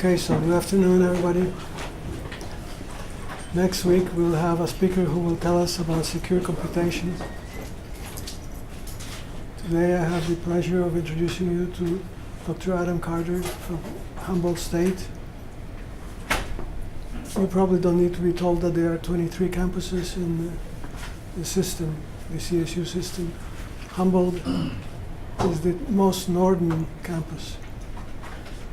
Okay, so good afternoon, everybody. Next week we'll have a speaker who will tell us about secure computation. Today I have the pleasure of introducing you to Dr. Adam Carter from Humboldt State. You probably don't need to be told that there are 23 campuses in the system, the CSU system. Humboldt is the most northern campus,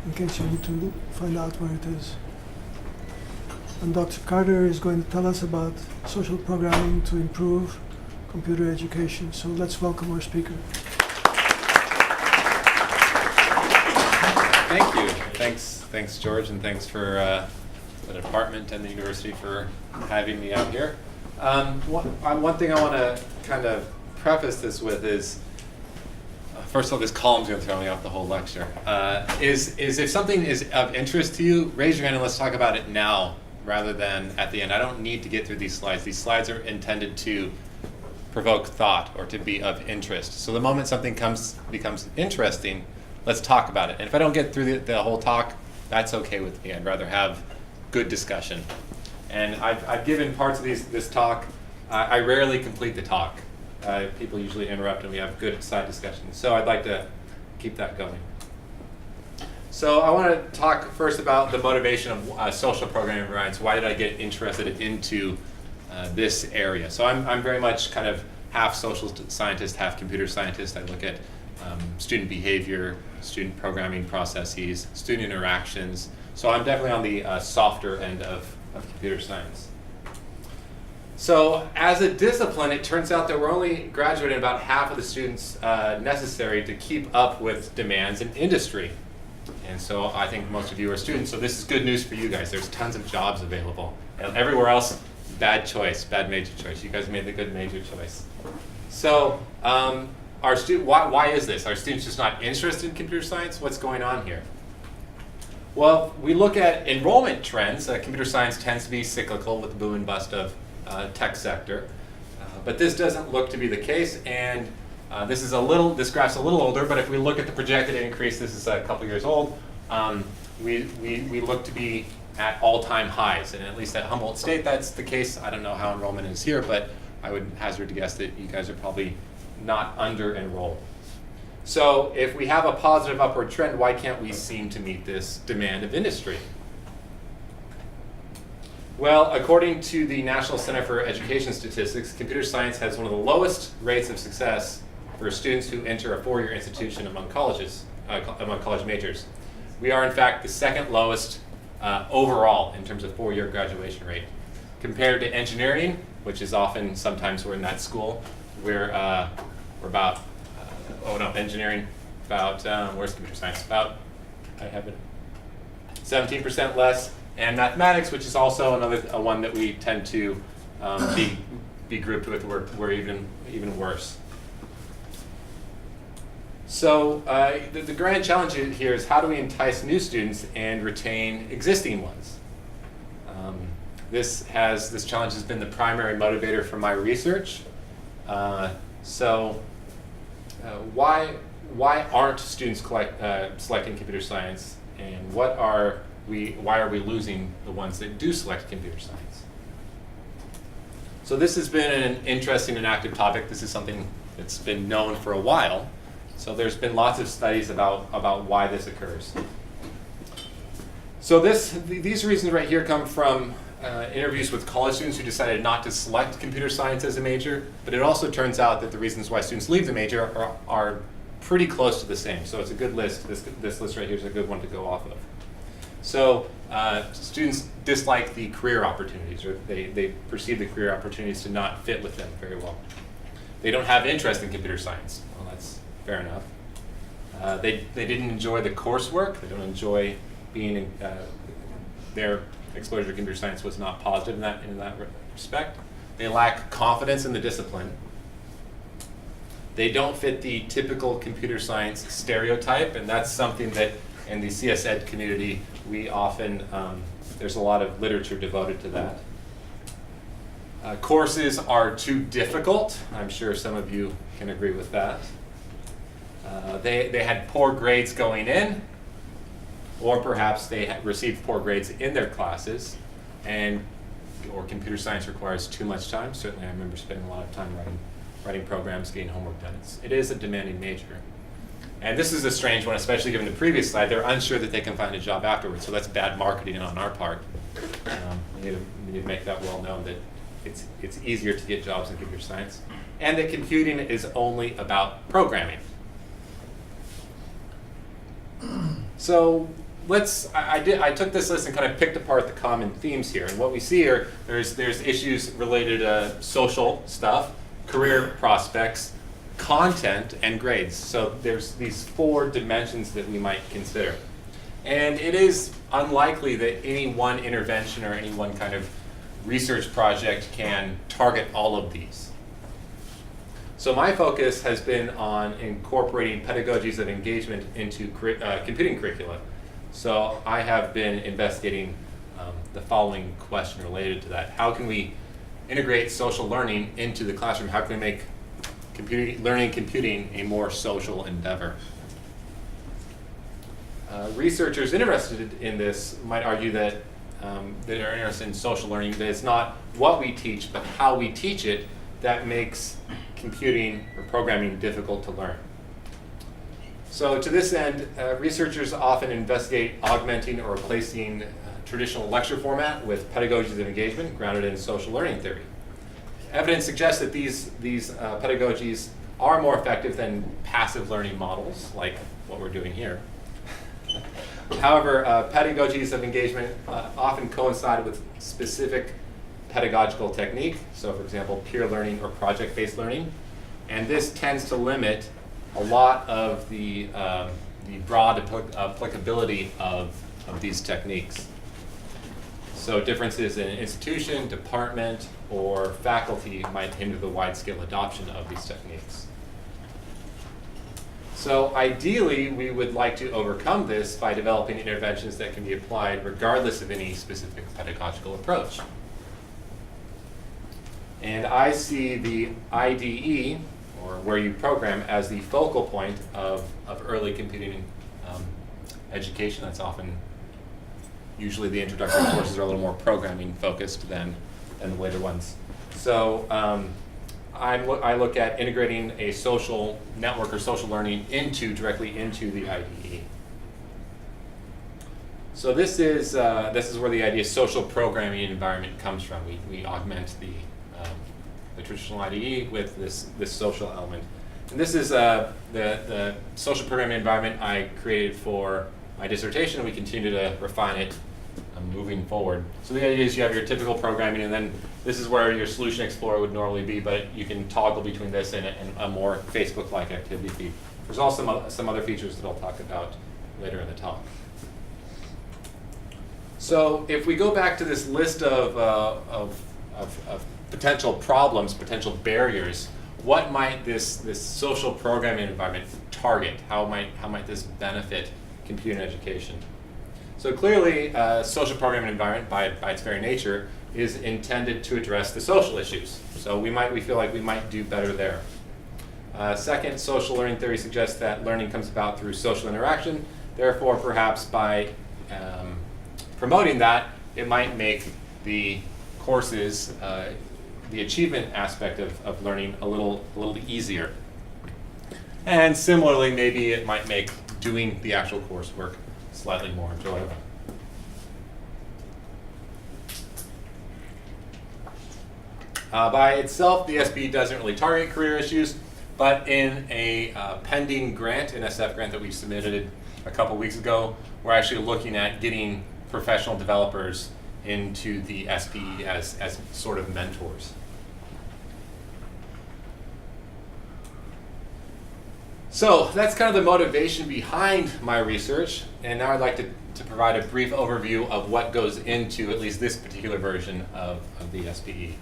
in case you need to find out where it is. And Dr. Carter is going to tell us about social programming to improve computer education. So let's welcome our speaker. Thank you. Thanks, George, and thanks for the department and the university for having me out here. One thing I want to kind of preface this with is, first of all, this column's going to throw me off the whole lecture. Is if something is of interest to you, raise your hand and let's talk about it now rather than at the end. I don't need to get through these slides. These slides are intended to provoke thought or to be of interest. So the moment something becomes interesting, let's talk about it. And if I don't get through the whole talk, that's okay with me. I'd rather have good discussion. And I've given parts of this talk. I rarely complete the talk. People usually interrupt and we have good side discussions. So I'd like to keep that going. So I want to talk first about the motivation of social programming variants. Why did I get interested into this area? So I'm very much kind of half social scientist, half computer scientist. I look at student behavior, student programming processes, student interactions. So I'm definitely on the softer end of computer science. So as a discipline, it turns out that we're only graduating about half of the students necessary to keep up with demands in industry. And so I think most of you are students, so this is good news for you guys. There's tons of jobs available. And everywhere else, bad choice, bad major choice. You guys made the good major choice. So why is this? Are students just not interested in computer science? What's going on here? Well, we look at enrollment trends. Computer science tends to be cyclical with the boom and bust of tech sector. But this doesn't look to be the case, and this graph's a little older, but if we look at the projected increase, this is a couple years old, we look to be at all-time highs, and at least at Humboldt State that's the case. I don't know how enrollment is here, but I would hazard to guess that you guys are probably not under-enrolled. So if we have a positive upward trend, why can't we seem to meet this demand of industry? Well, according to the National Center for Education Statistics, computer science has one of the lowest rates of success for students who enter a four-year institution among college majors. We are, in fact, the second lowest overall in terms of four-year graduation rate. Compared to engineering, which is often, sometimes we're in that school, we're about, engineering, about, where's computer science? About, I have it, 17% less. And mathematics, which is also another one that we tend to be grouped with, we're even worse. So the grand challenge here is how do we entice new students and retain existing ones? This challenge has been the primary motivator for my research. Why aren't students selecting computer science, and why are we losing the ones that do select computer science? So this has been an interesting and active topic. This is something that's been known for a while. So there's been lots of studies about why this occurs. So these reasons right here come from interviews with college students who decided not to select computer science as a major, but it also turns out that the reasons why students leave the major are pretty close to the same. So it's a good list. This list right here is a good one to go off of. So students dislike the career opportunities, or they perceive the career opportunities to not fit with them very well. They don't have interest in computer science. Well, that's fair enough. They didn't enjoy the coursework. They don't enjoy being their exposure to computer science was not positive in that respect. They lack confidence in the discipline. They don't fit the typical computer science stereotype, and that's something that in the CS Ed community, we often, there's a lot of literature devoted to that. Courses are too difficult. I'm sure some of you can agree with that. They had poor grades going in. or perhaps they received poor grades in their classes, or computer science requires too much time. Certainly I remember spending a lot of time writing programs, getting homework done. It is a demanding major. And this is a strange one, especially given the previous slide. They're unsure that they can find a job afterwards, so that's bad marketing on our part. We need to make that well known that it's easier to get jobs in computer science, and that computing is only about programming. So I took this list and kind of picked apart the common themes here, and what we see here, there's issues related to social stuff, career prospects, content, and grades. So there's these 4 dimensions that we might consider. And it is unlikely that any one intervention or any one kind of research project can target all of these. So my focus has been on incorporating pedagogies of engagement into computing curricula. So I have been investigating the following question related to that. How can we integrate social learning into the classroom? How can we make learning and computing a more social endeavor? Researchers interested in this might argue that they are interested in social learning, that it's not what we teach, but how we teach it that makes computing or programming difficult to learn. So to this end, researchers often investigate augmenting or replacing traditional lecture format with pedagogies of engagement grounded in social learning theory. Evidence suggests that these pedagogies are more effective than passive learning models, like what we're doing here. However, pedagogies of engagement often coincide with specific pedagogical technique, so for example, peer learning or project-based learning, and this tends to limit a lot of the broad applicability of these techniques. So differences in institution, department, or faculty might hinder the wide-scale adoption of these techniques. So ideally, we would like to overcome this by developing interventions that can be applied regardless of any specific pedagogical approach. And I see the IDE, or where you program, as the focal point of early computing education. That's often, usually the introductory courses are a little more programming focused than the later ones. So I look at integrating a social network or social learning directly into the IDE. So this is where the idea of social programming environment comes from. We augment the traditional IDE with this social element. And this is the social programming environment I created for my dissertation, and we continue to refine it moving forward. So the idea is you have your typical programming, and then this is where your Solution Explorer would normally be, but you can toggle between this and a more Facebook-like activity feed. There's also some other features that I'll talk about later in the talk. So if we go back to this list of potential problems, potential barriers, what might this social programming environment target? How might this benefit computing education? So clearly, social programming environment, by its very nature, is intended to address the social issues. So we feel like we might do better there. Second, social learning theory suggests that learning comes about through social interaction. Therefore, perhaps by promoting that, it might make the courses, the achievement aspect of learning a little easier. And similarly, maybe it might make doing the actual coursework slightly more enjoyable. By itself, the SBE doesn't really target career issues, but in a pending grant, an SF grant that we submitted a couple weeks ago, we're actually looking at getting professional developers into the SBE as sort of mentors. So that's kind of the motivation behind my research, and now I'd like to provide a brief overview of what goes into at least this particular version of the SBE.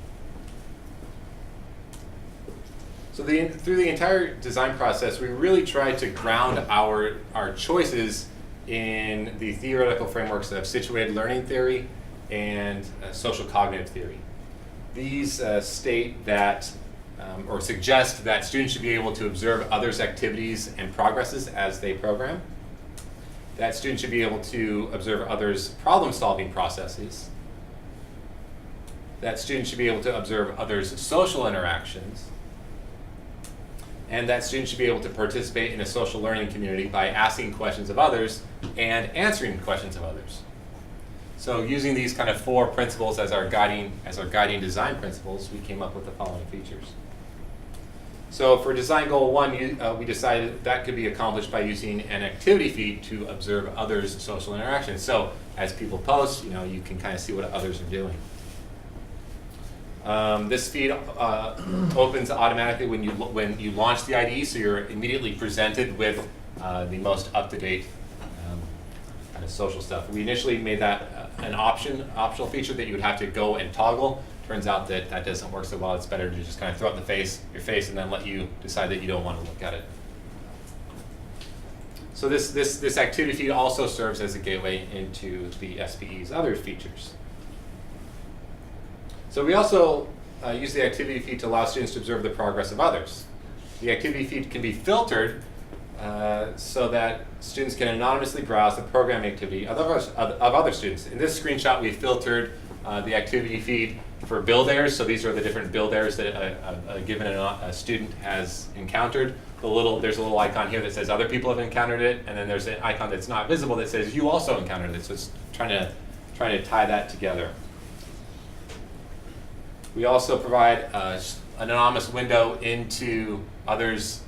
So through the entire design process, we really tried to ground our choices in the theoretical frameworks of situated learning theory and social cognitive theory. These state that or suggest that students should be able to observe others' activities and progresses as they program. that students should be able to observe others' problem-solving processes, that students should be able to observe others' social interactions, and that students should be able to participate in a social learning community by asking questions of others and answering questions of others. So using these kind of 4 principles as our guiding design principles, we came up with the following features. So for design goal 1, we decided that could be accomplished by using an activity feed to observe others' social interactions. So as people post, you can kind of see what others are doing. This feed opens automatically when you launch the IDE, so you're immediately presented with the most up-to-date kind of social stuff. We initially made that an optional feature that you would have to go and toggle. Turns out that doesn't work so well. It's better to just kind of throw it in your face, and then let you decide that you don't want to look at it. So this activity feed also serves as a gateway into the SPE's other features. So we also use the activity feed to allow students to observe the progress of others. The activity feed can be filtered so that students can anonymously browse the programming activity of other students. In this screenshot, we filtered the activity feed for build errors. So these are the different build errors that a student has encountered. There's a little icon here that says other people have encountered it, and then there's an icon that's not visible that says you also encountered it. So it's trying to tie that together. We also provide an anonymous window into others'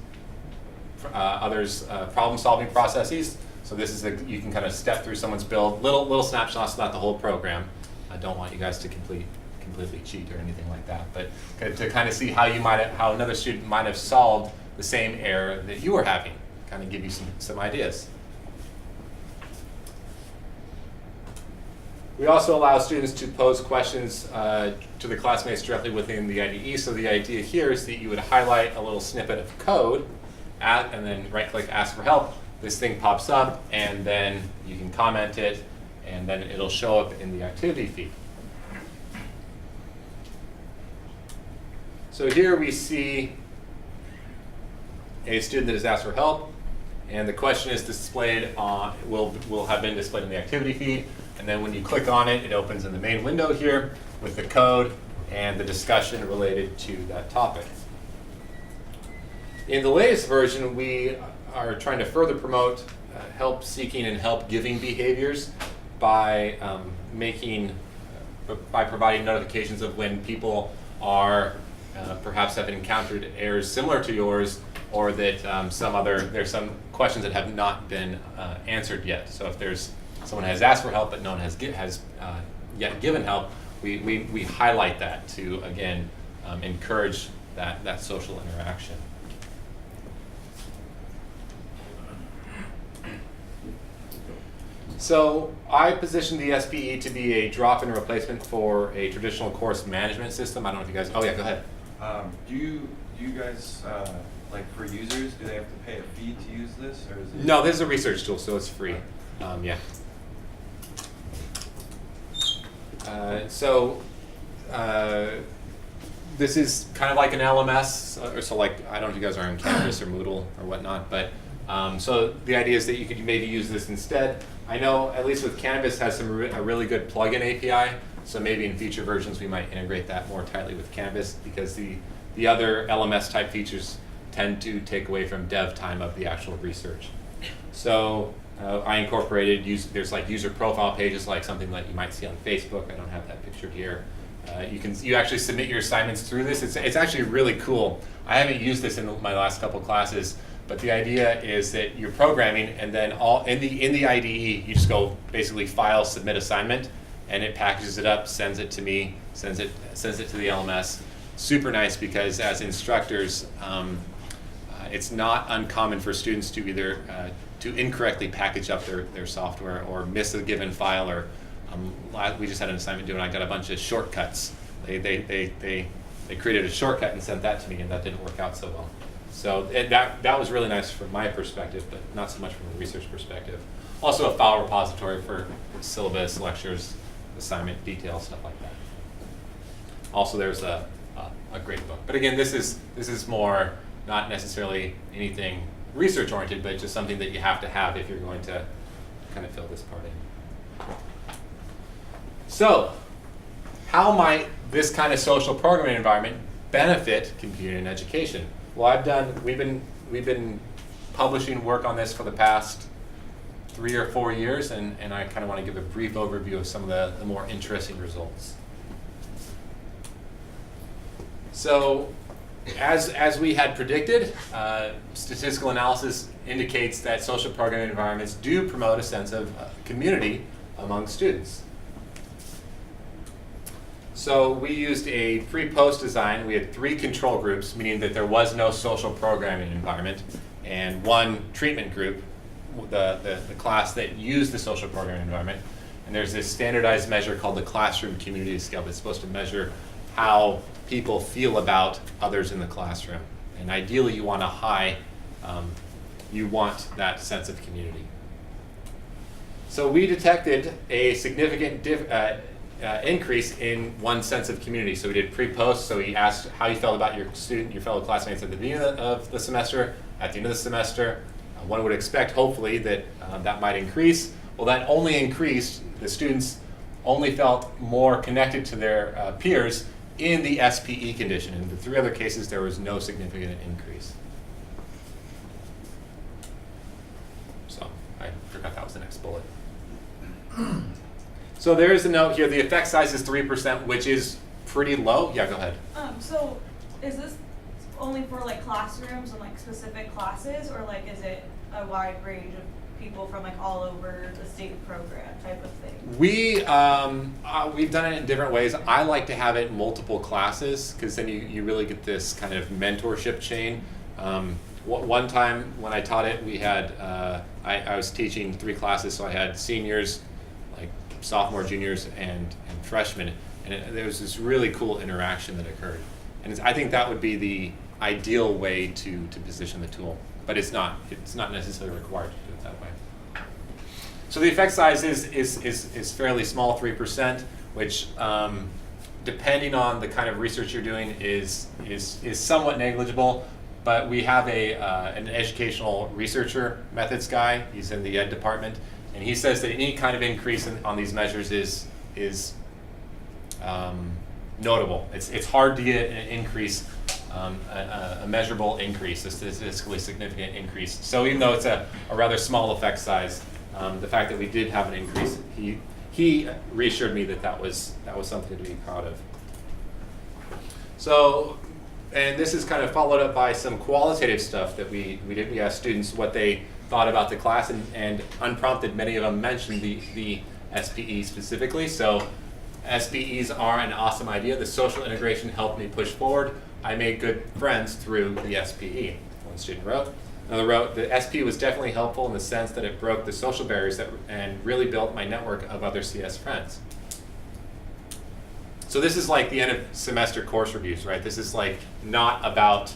problem-solving processes. So this is you can kind of step through someone's build, little snapshots, not the whole program. I don't want you guys to completely cheat or anything like that, but to kind of see how another student might have solved the same error that you were having, kind of give you some ideas. We also allow students to pose questions to the classmates directly within the IDE. So the idea here is that you would highlight a little snippet of code, and then right-click Ask for Help. This thing pops up, and then you can comment it, and then it'll show up in the activity feed. So here we see a student that has asked for help, and the question is displayed will have been displayed in the activity feed. And then when you click on it, it opens in the main window here with the code and the discussion related to that topic. In the latest version, we are trying to further promote help-seeking and help-giving behaviors by providing notifications of when people are perhaps have encountered errors similar to yours, or that there's some questions that have not been answered yet. So if someone has asked for help but no one has yet given help, we highlight that to, again, encourage that social interaction. So I position the SPE to be a drop-in replacement for a traditional course management system. I don't know if you guys, oh yeah, go ahead. Do you guys, like for users, do they have to pay a fee to use this, or is it? No, this is a research tool, so it's free. Yeah. This is kind of like an LMS, so like, I don't know if you guys are on Canvas or Moodle or whatnot, but so the idea is that you could maybe use this instead. I know, at least with Canvas, has a really good plugin API, so maybe in future versions we might integrate that more tightly with Canvas, because the other LMS type features tend to take away from dev time of the actual research. So I incorporated, there's like user profile pages, like something that you might see on Facebook. I don't have that pictured here. You actually submit your assignments through this. It's actually really cool. I haven't used this in my last couple classes, but the idea is that you're programming, and then in the IDE, you just go basically file, submit assignment, and it packages it up, sends it to me, sends it to the LMS. Super nice, because as instructors, it's not uncommon for students to either to incorrectly package up their software, or miss a given file, or we just had an assignment due and I got a bunch of shortcuts. They created a shortcut and sent that to me, and that didn't work out so well. So that was really nice from my perspective, but not so much from a research perspective. Also a file repository for syllabus, lectures, assignment details, stuff like that. Also there's a great book. But again, this is more not necessarily anything research oriented, but just something that you have to have if you're going to kind of fill this part in. So, how might this kind of social programming environment benefit computing and education? Well, we've been publishing work on this for the past 3 or 4 years, and I kind of want to give a brief overview of some of the more interesting results. So, as we had predicted, statistical analysis indicates that social programming environments do promote a sense of community among students. So we used a pre-post design. We had 3 control groups, meaning that there was no social programming environment, and 1 treatment group, the class that used the social programming environment. And there's this standardized measure called the classroom community scale that's supposed to measure how people feel about others in the classroom. And ideally you want you want that sense of community. So we detected a significant increase in one sense of community. So we did pre-post, so we asked how you felt about your fellow classmates at the beginning of the semester, at the end of the semester. One would expect, hopefully, that that might increase. Well, that only increased. The students only felt more connected to their peers in the SPE condition. In the 3 other cases, there was no significant increase. So I forgot that was the next bullet. So there is a note here. The effect size is 3%, which is pretty low. Yeah, go ahead. So is this only for like classrooms and like specific classes, or like is it a wide range of people from like all over the state program type of thing? We've done it in different ways. I like to have it multiple classes because then you really get this kind of mentorship chain. One time when I taught it, we had I was teaching 3 classes, so I had seniors, like sophomore, juniors, and freshmen, and there was this really cool interaction that occurred. And I think that would be the ideal way to position the tool, but it's not necessarily required to do it that way. So the effect size is fairly small, 3%, which depending on the kind of research you're doing is somewhat negligible. But we have an educational researcher methods guy. He's in the ed department, and he says that any kind of increase on these measures is notable. It's hard to get an increase, a measurable increase, a statistically significant increase. So even though it's a rather small effect size, the fact that we did have an increase, he reassured me that was something to be proud of. So, and this is kind of followed up by some qualitative stuff that we did. We asked students what they thought about the class, and unprompted, many of them mentioned the SPE specifically. So SPEs are an awesome idea. The social integration helped me push forward. I made good friends through the SPE. One student wrote. Another wrote, the SPE was definitely helpful in the sense that it broke the social barriers and really built my network of other CS friends. So this is like the end of semester course reviews, right? This is like not about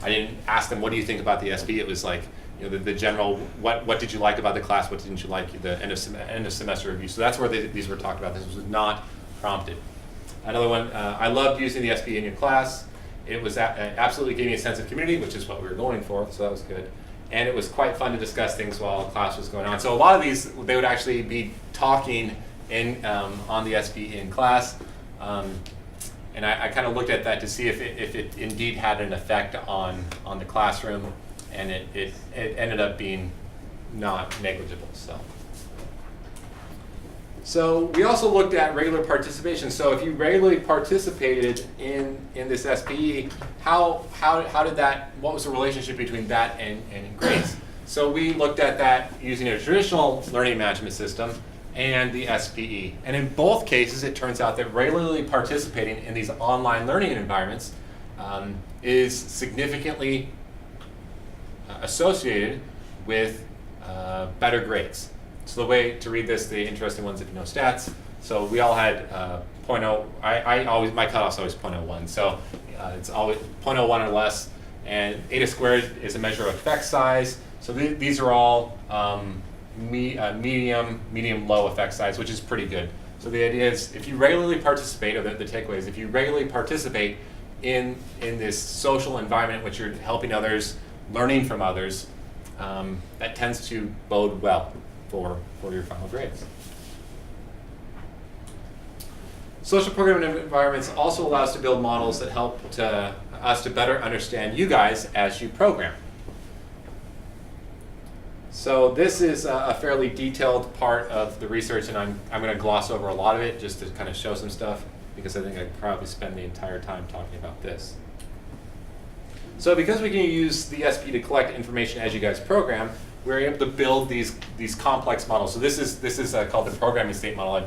I didn't ask them, what do you think about the SPE? It was like, the general, what did you like about the class? What didn't you like? The end of semester review. So that's where these were talked about. This was not prompted. Another one, I loved using the SPE in your class. It was absolutely gave me a sense of community, which is what we were going for, so that was good. And it was quite fun to discuss things while class was going on. So a lot of these, they would actually be talking on the SPE in class. And I kind of looked at that to see if it indeed had an effect on the classroom, and it ended up being not negligible. So we also looked at regular participation. So if you regularly participated in this SPE, how did that? What was the relationship between that and grades? So we looked at that using a traditional learning management system and the SPE. And in both cases, it turns out that regularly participating in these online learning environments is significantly associated with better grades. So the way to read this, the interesting ones if you know stats. So we all had 0.0, my cutoff's always 0.01. So it's always 0.01 or less. And eta squared is a measure of effect size. So these are all medium, low effect size, which is pretty good. So the idea is if you regularly participate, or the takeaway is if you regularly participate in this social environment in which you're helping others, learning from others, that tends to bode well for your final grades. Social programming environments also allow us to build models that help us to better understand you guys as you program. So this is a fairly detailed part of the research, and I'm going to gloss over a lot of it just to kind of show some stuff, because I think I'd probably spend the entire time talking about this. So because we can use the SP to collect information as you guys program, we're able to build these complex models. So this is called the programming state model. I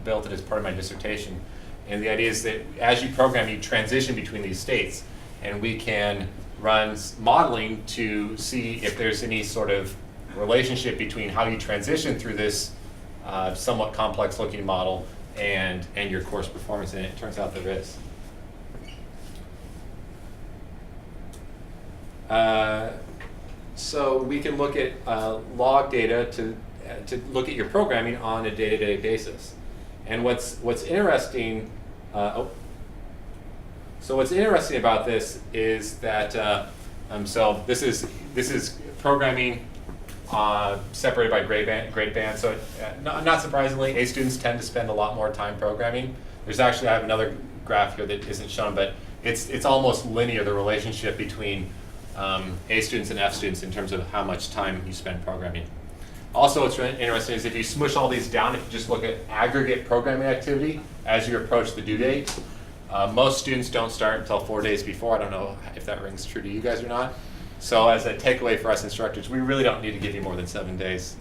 built it as part of my dissertation. And the idea is that as you program, you transition between these states. And we can run modeling to see if there's any sort of relationship between how you transition through this somewhat complex looking model and your course performance. And it turns out there is. So we can look at log data to look at your programming on a day-to-day basis. And what's interesting, so what's interesting about this is that so this is programming separated by grade band. So not surprisingly, A students tend to spend a lot more time programming. There's actually, I have another graph here that isn't shown, but it's almost linear, the relationship between A students and F students in terms of how much time you spend programming. Also, what's really interesting is if you smush all these down, if you just look at aggregate programming activity as you approach the due date, most students don't start until 4 days before. I don't know if that rings true to you guys or not. So as a takeaway for us instructors, we really don't need to give you more than 7 days.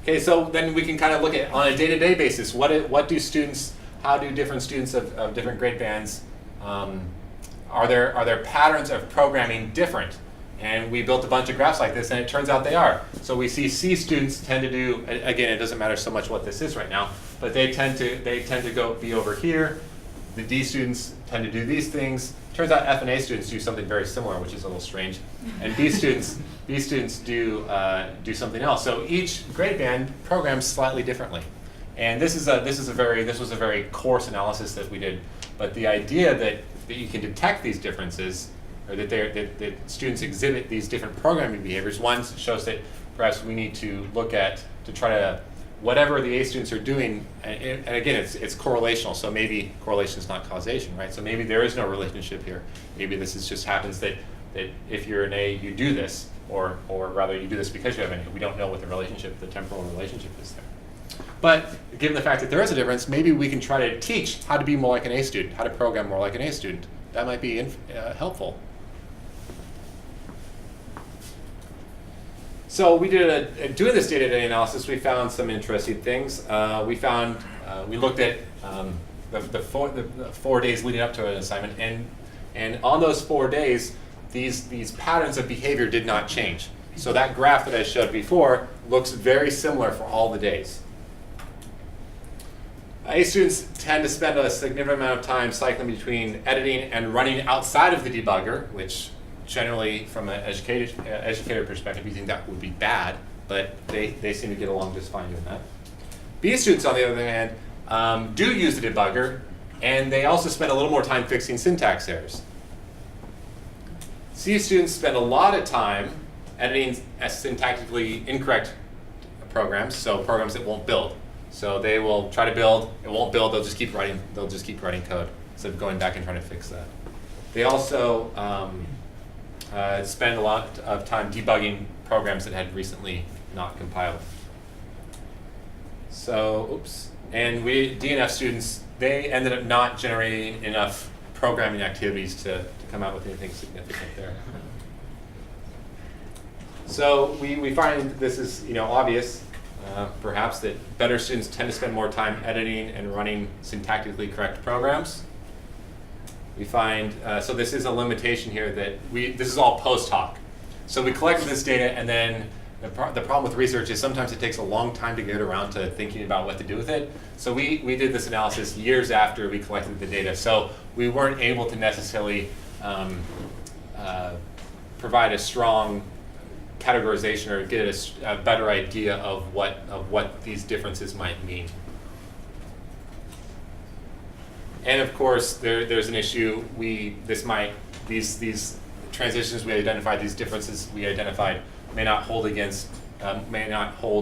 Okay, so then we can kind of look at, on a day-to-day basis, what do students, how do different students of different grade bands, are there patterns of programming different? And we built a bunch of graphs like this, and it turns out they are. So we see C students tend to do, again, it doesn't matter so much what this is right now, but they tend to be over here. The D students tend to do these things. Turns out F and A students do something very similar, which is a little strange. And B students do something else. So each grade band programs slightly differently. And this was a very coarse analysis that we did. But the idea that you can detect these differences, or that students exhibit these different programming behaviors, one shows that perhaps we need to look at to try to, whatever the A students are doing, and again, it's correlational, so maybe correlation is not causation, right? So maybe there is no relationship here. Maybe this just happens that if you're an A, you do this, or rather you do this because you have an A. We don't know what the temporal relationship is there. But given the fact that there is a difference, maybe we can try to teach how to be more like an A student, how to program more like an A student. That might be helpful. So we did doing this day-to-day analysis, we found some interesting things. We looked at the 4 days leading up to an assignment, and on those 4 days, these patterns of behavior did not change. So that graph that I showed before looks very similar for all the days. A students tend to spend a significant amount of time cycling between editing and running outside of the debugger, which generally, from an educator perspective, you think that would be bad, but they seem to get along just fine doing that. B students, on the other hand, do use the debugger, and they also spend a little more time fixing syntax errors. C students spend a lot of time editing syntactically incorrect programs, so programs that won't build. So they will try to build, it won't build, they'll just keep writing code instead of going back and trying to fix that. They also spend a lot of time debugging programs that had recently not compiled. So, oops. And D and F students, they ended up not generating enough programming activities to come out with anything significant there. So we find this is obvious, perhaps, that better students tend to spend more time editing and running syntactically correct programs. We find, so this is a limitation here that this is all post hoc. So we collected this data, and then the problem with research is sometimes it takes a long time to get around to thinking about what to do with it. So we did this analysis years after we collected the data. So we weren't able to necessarily provide a strong categorization or get a better idea of what these differences might mean. And of course, there's an issue. These transitions we identified, these differences we identified, may not hold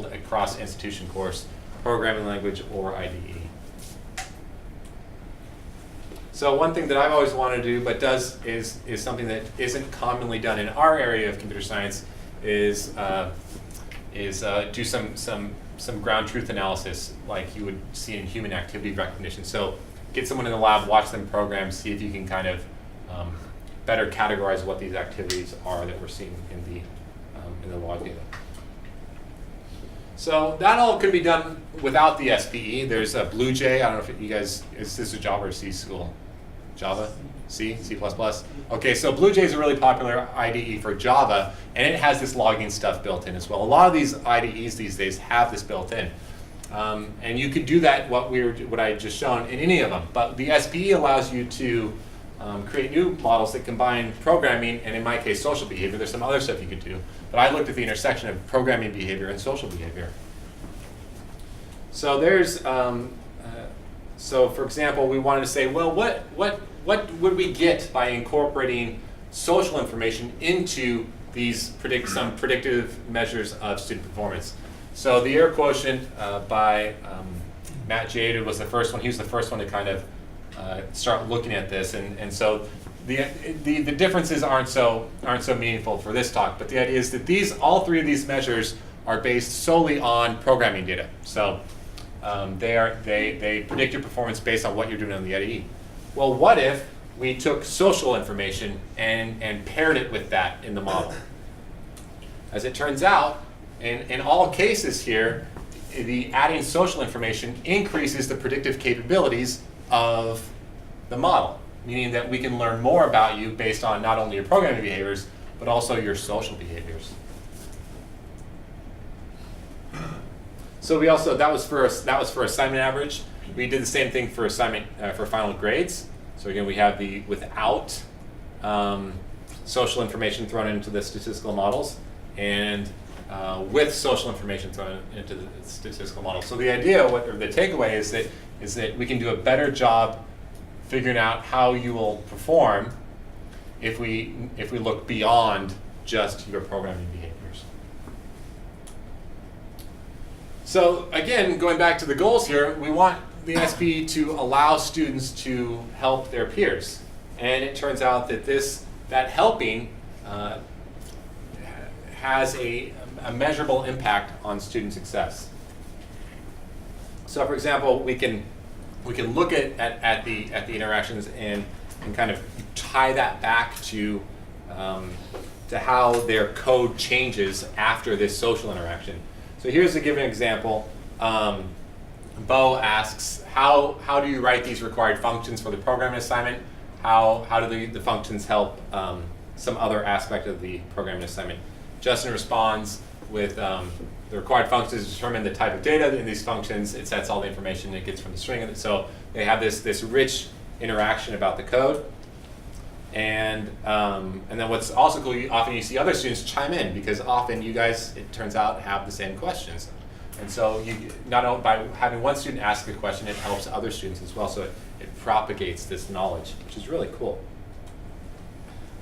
across institution course, programming language, or IDE. So one thing that I've always wanted to do, but is something that isn't commonly done in our area of computer science, is do some ground truth analysis like you would see in human activity recognition. So get someone in the lab, watch them program, see if you can kind of better categorize what these activities are that we're seeing in the log data. So that all can be done without the SPE. There's a BlueJ. I don't know if you guys, is this a Java or C school? Java? C? C++? Okay, so BlueJ is a really popular IDE for Java, and it has this logging stuff built in as well. A lot of these IDEs these days have this built in. And you could do that, what I just shown, in any of them. But the SPE allows you to create new models that combine programming and, in my case, social behavior. There's some other stuff you could do. But I looked at the intersection of programming behavior and social behavior. So there's, so for example, we wanted to say, well, what would we get by incorporating social information into these some predictive measures of student performance? So the error quotient by Matt Jaded was the first one. He was the first one to kind of start looking at this, and so the differences aren't so meaningful for this talk. But the idea is that all three of these measures are based solely on programming data. So they predict your performance based on what you're doing on the IDE. Well, what if we took social information and paired it with that in the model? As it turns out, in all cases here, the adding social information increases the predictive capabilities of the model, meaning that we can learn more about you based on not only your programming behaviors, but also your social behaviors. So we also, that was for assignment average. We did the same thing for assignment for final grades. So again, we have the without social information thrown into the statistical models, and with social information thrown into the statistical model. So the idea, or the takeaway, is that we can do a better job figuring out how you will perform if we look beyond just your programming behaviors. So again, going back to the goals here, we want the SPE to allow students to help their peers, and it turns out that that helping has a measurable impact on student success. So, for example, we can look at the interactions and kind of tie that back to how their code changes after this social interaction. So here's a given example. Bo asks, how do you write these required functions for the programming assignment? How do the functions help some other aspect of the programming assignment? Justin responds with the required functions determine the type of data in these functions. It sets all the information it gets from the string. So they have this rich interaction about the code. And then what's also cool, often you see other students chime in, because often you guys, it turns out, have the same questions. And so you, not only by having one student ask a question, it helps other students as well. So it propagates this knowledge, which is really cool.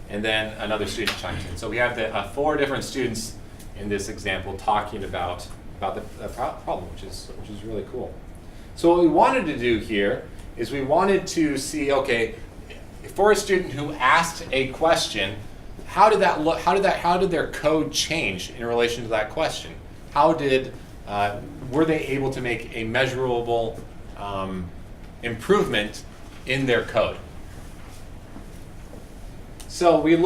And then another student chimes in. So we have the 4 different students in this example talking about the problem, which is really cool. So what we wanted to do here is we wanted to see, okay, for a student who asked a question, how did that look? How did their code change in relation to that question? How did were they able to make a measurable improvement in their code? So we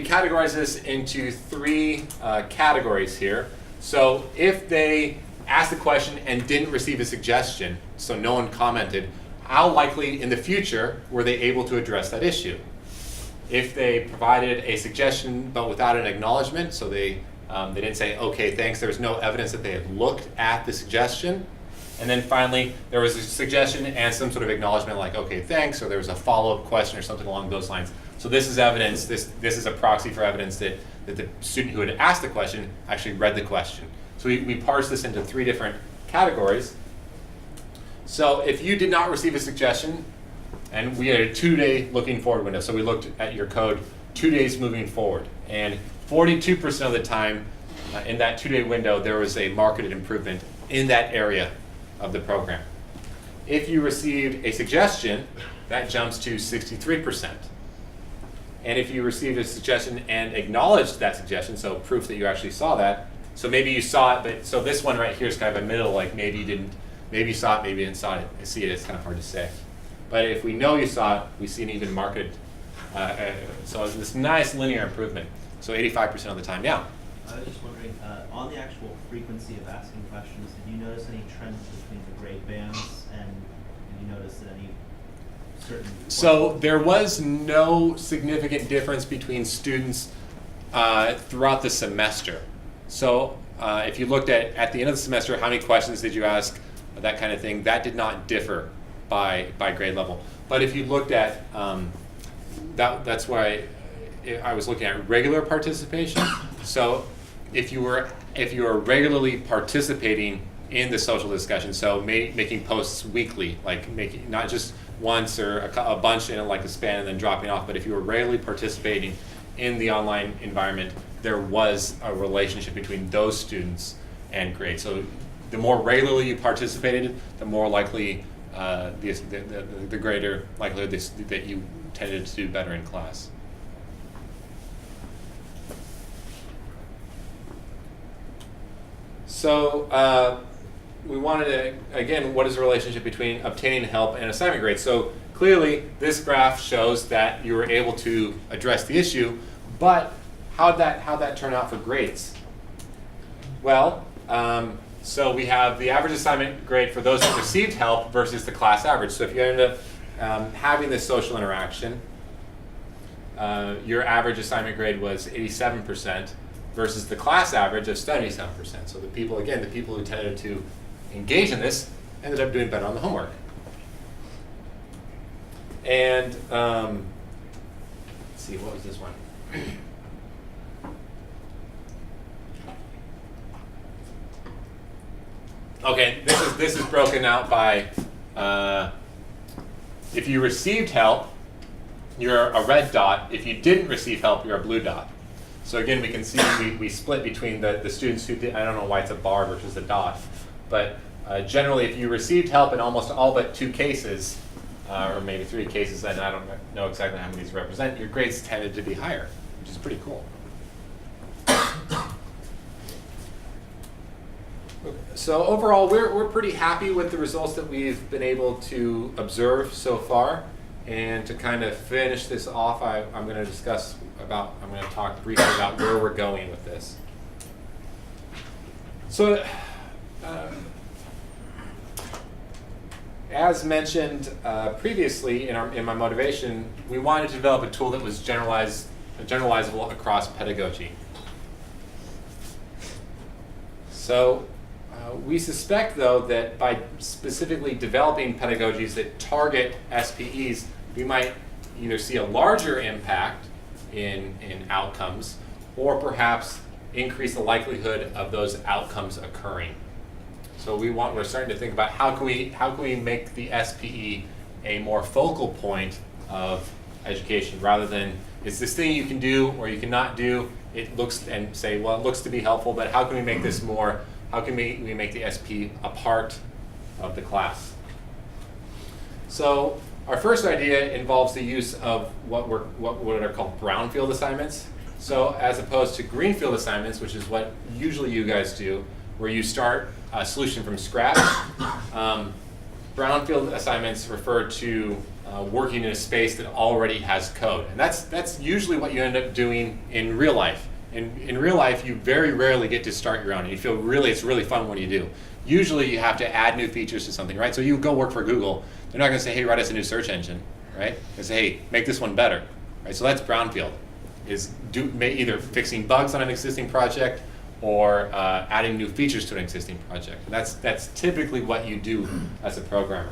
categorize this into 3 categories here. So if they asked the question and didn't receive a suggestion, so no one commented, how likely in the future were they able to address that issue? If they provided a suggestion but without an acknowledgement, so they didn't say, okay, thanks, there was no evidence that they had looked at the suggestion. And then finally, there was a suggestion and some sort of acknowledgement like, okay, thanks, or there was a follow-up question or something along those lines. So this is evidence, this is a proxy for evidence that the student who had asked the question actually read the question. So we parse this into 3 different categories. So if you did not receive a suggestion And we had a 2-day looking forward window. So we looked at your code 2 days moving forward. And 42% of the time in that 2-day window, there was a marketed improvement in that area of the program. If you received a suggestion, that jumps to 63%. And if you received a suggestion and acknowledged that suggestion, so proof that you actually saw that, so maybe you saw it, but so this one right here is kind of a middle, like maybe you didn't, maybe you saw it, maybe you didn't see it, it's kind of hard to say. But if we know you saw it, we see an even marketed, so it's this nice linear improvement. So 85% of the time, yeah. I was just wondering, on the actual frequency of asking questions, did you notice any trends between the grade bands, and did you notice that any certain... So there was no significant difference between students throughout the semester. So if you looked at the end of the semester, how many questions did you ask, that kind of thing, that did not differ by grade level. But if you looked at, that's why I was looking at regular participation. So if you were regularly participating in the social discussion, so making posts weekly, like making not just once or a bunch in like a span and then dropping off, but if you were regularly participating in the online environment, there was a relationship between those students and grades. So the more regularly you participated, the more likely the greater likelihood that you tended to do better in class. So we wanted to, again, what is the relationship between obtaining help and assignment grades? So clearly, this graph shows that you were able to address the issue, but how'd that turn out for grades? Well, so we have the average assignment grade for those that received help versus the class average. So if you end up having this social interaction, your average assignment grade was 87%. Versus the class average of 77%. So the people who tended to engage in this ended up doing better on the homework. And let's see, what was this one? Okay, this is broken out by if you received help, you're a red dot. If you didn't receive help, you're a blue dot. So again, we can see we split between the students who did, I don't know why it's a bar versus a dot, but generally if you received help in almost all but 2 cases, or maybe 3 cases, and I don't know exactly how many these represent, your grades tended to be higher, which is pretty cool. So overall, we're pretty happy with the results that we've been able to observe so far. And to kind of finish this off, I'm going to talk briefly about where we're going with this. So, as mentioned previously in my motivation, we wanted to develop a tool that was generalizable across pedagogy. So, we suspect, though, that by specifically developing pedagogies that target SPEs, we might either see a larger impact in outcomes, or perhaps increase the likelihood of those outcomes occurring. So we're starting to think about how can we make the SPE a more focal point of education, rather than it's this thing you can do or you cannot do. It looks and say, well, it looks to be helpful, but how can we make this more? How can we make the SP a part of the class? So our first idea involves the use of what are called brownfield assignments. So as opposed to greenfield assignments, which is what usually you guys do, where you start a solution from scratch, brownfield assignments refer to working in a space that already has code. And that's usually what you end up doing in real life. In real life, you very rarely get to start your own, and you feel it's really fun when you do. Usually you have to add new features to something, right? So you go work for Google, they're not gonna say, hey, write us a new search engine, right? They say, hey, make this one better, right? So that's brownfield, is either fixing bugs on an existing project or adding new features to an existing project. And that's typically what you do as a programmer.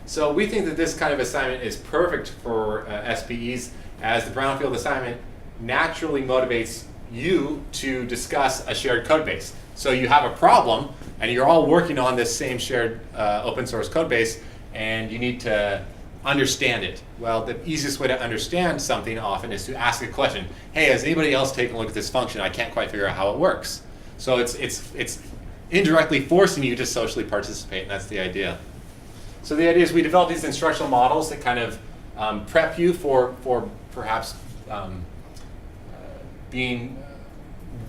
So we think that this kind of assignment is perfect for SPEs, as the brownfield assignment naturally motivates you to discuss a shared code base. So you have a problem, and you're all working on this same shared open source code base, and you need to understand it. Well, the easiest way to understand something often is to ask a question. Hey, has anybody else taken a look at this function? I can't quite figure out how it works. So it's indirectly forcing you to socially participate, and that's the idea. So the idea is we develop these instructional models that kind of prep you for perhaps being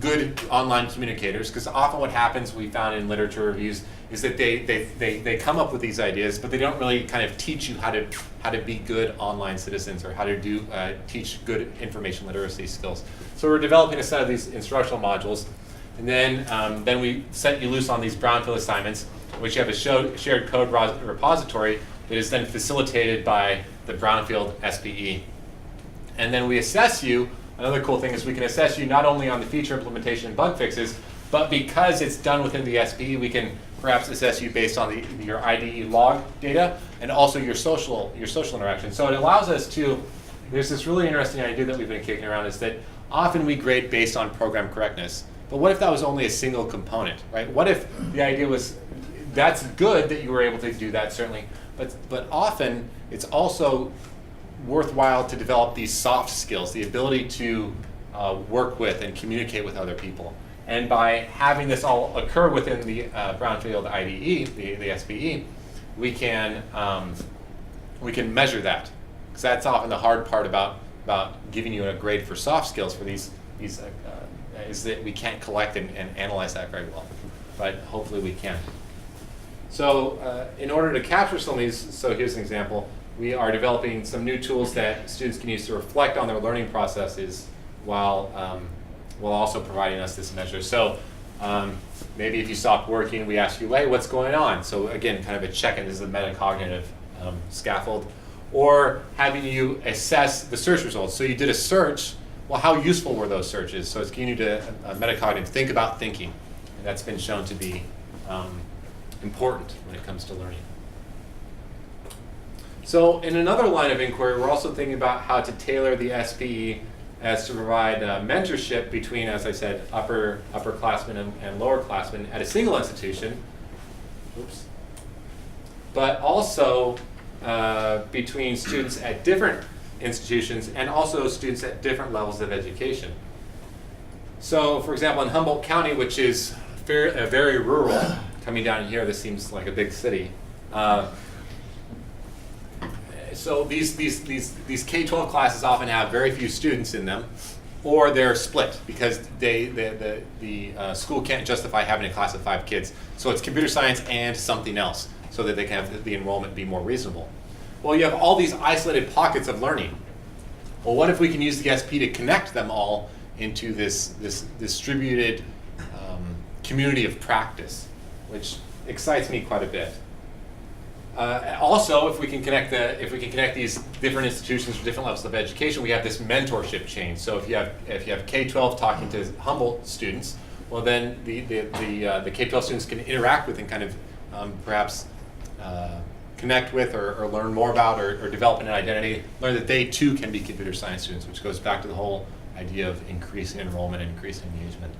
good online communicators, because often what happens, we found in literature reviews, is that they come up with these ideas, but they don't really kind of teach you how to be good online citizens, or how to teach good information literacy skills. So we're developing a set of these instructional modules, and then we set you loose on these brownfield assignments, which you have a shared code repository that is then facilitated by the brownfield SPE. And then we assess you. Another cool thing is we can assess you not only on the feature implementation and bug fixes, but because it's done within the SPE, we can perhaps assess you based on your IDE log data and also your social interaction. So it allows us to, there's this really interesting idea that we've been kicking around, is that often we grade based on program correctness. But what if that was only a single component, right? What if the idea was, that's good that you were able to do that, certainly, but often it's also worthwhile to develop these soft skills, the ability to work with and communicate with other people. And by having this all occur within the brownfield IDE, the SPE, we can measure that, because that's often the hard part about giving you a grade for soft skills for these is that we can't collect and analyze that very well, but hopefully we can. So in order to capture some of these, so here's an example. We are developing some new tools that students can use to reflect on their learning processes while also providing us this measure. So maybe if you stop working, we ask you, hey, what's going on? So again, kind of a check-in. This is a metacognitive scaffold. Or having you assess the search results. So you did a search. Well, how useful were those searches? So it's getting you to metacognitive, think about thinking. And that's been shown to be important when it comes to learning. So in another line of inquiry, we're also thinking about how to tailor the SPE as to provide mentorship between, as I said, upperclassmen and lowerclassmen at a single institution. Oops. But also between students at different institutions and also students at different levels of education. So for example, in Humboldt County, which is very rural, coming down here, this seems like a big city. So these K-12 classes often have very few students in them, or they're split because the school can't justify having a class of 5 kids. So it's computer science and something else, so that they can have the enrollment be more reasonable. Well, you have all these isolated pockets of learning. Well, what if we can use the SP to connect them all into this distributed community of practice, which excites me quite a bit. Also, if we can connect these different institutions for different levels of education, we have this mentorship chain. So if you have K-12 talking to Humboldt students, well then the K-12 students can interact with and kind of perhaps connect with or learn more about or develop an identity, learn that they too can be computer science students, which goes back to the whole idea of increasing enrollment and increasing engagement.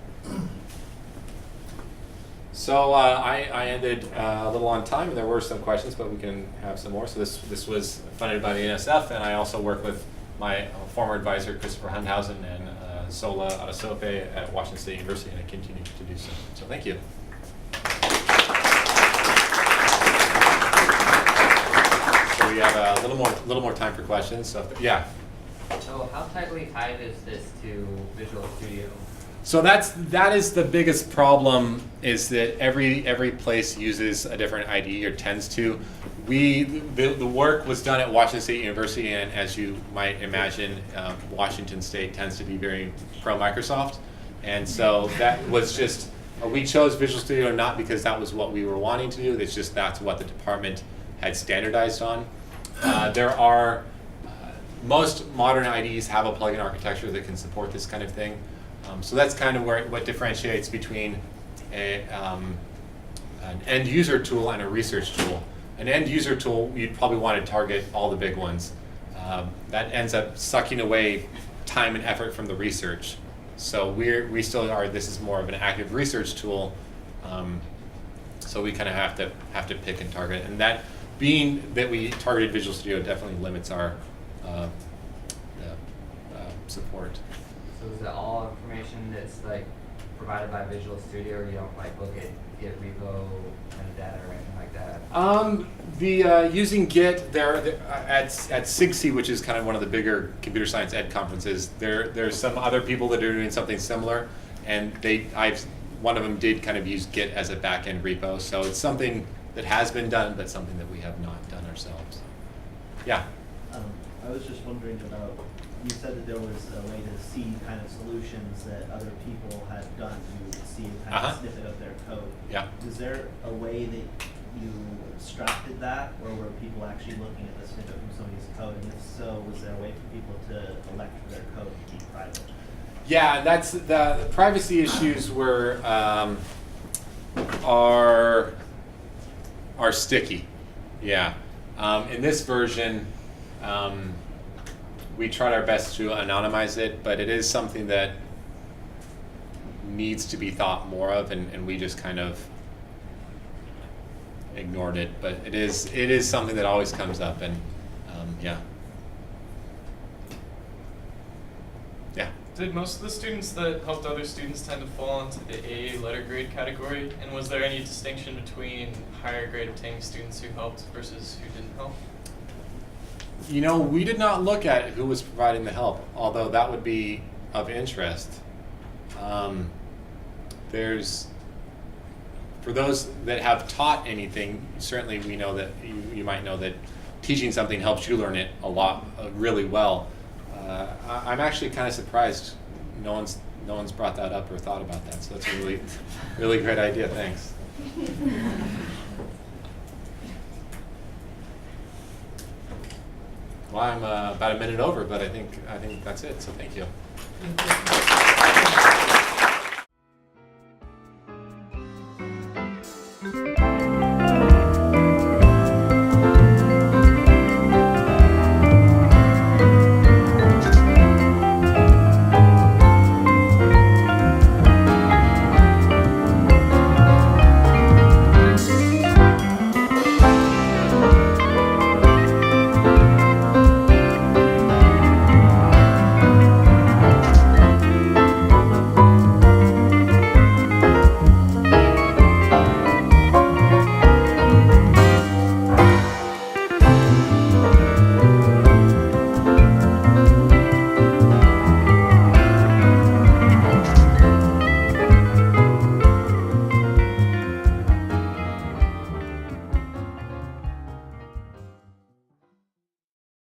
So I ended a little on time, and there were some questions, but we can have some more. So this was funded by the NSF, and I also work with my former advisor, Christopher Hundhausen, and Sola Adesope at Washington State University, and I continue to do so. So thank you. So we have a little more time for questions. So yeah. So how tightly tied is this to Visual Studio? So that is the biggest problem, is that every place uses a different IDE or tends to. The work was done at Washington State University, and as you might imagine, Washington State tends to be very pro Microsoft, and so that was just, we chose Visual Studio not because that was what we were wanting to do. It's just that's what the department had standardized on. There are most modern IDEs have a plugin architecture that can support this kind of thing. So that's kind of what differentiates between an end user tool and a research tool. An end user tool, you'd probably want to target all the big ones. That ends up sucking away time and effort from the research. So we still are. This is more of an active research tool. So we kind of have to pick and target, and that being that we targeted Visual Studio definitely limits our support. So is it all information that's like provided by Visual Studio, or you don't like look at Git repo kind of data or anything like that? Using Git there at SIGC, which is kind of one of the bigger computer science ed conferences, there's some other people that are doing something similar, and one of them did kind of use Git as a back-end repo, so it's something that has been done, but something that we have not done ourselves. Yeah. I was just wondering about, you said that there was a way to see kind of solutions that other people had done. You would see a kind of snippet of their code. Yeah. Is there a way that you abstracted that, or were people actually looking at the snippet from somebody's code? And if so, was there a way for people to elect for their code to be private? Yeah, that's the privacy issues were are sticky. Yeah. In this version, we tried our best to anonymize it, but it is something that needs to be thought more of, and we just kind of ignored it. But it is something that always comes up, and yeah. Yeah. Did most of the students that helped other students tend to fall into the A letter grade category? And was there any distinction between higher grade obtaining students who helped versus who didn't help? You know, we did not look at who was providing the help, although that would be of interest. For those that have taught anything, certainly we know that you might know that teaching something helps you learn it a lot, really well. I'm actually kind of surprised no one's brought that up or thought about that. So that's a really, really great idea. Thanks. Well, I'm about a minute over, but I think that's it. So thank you.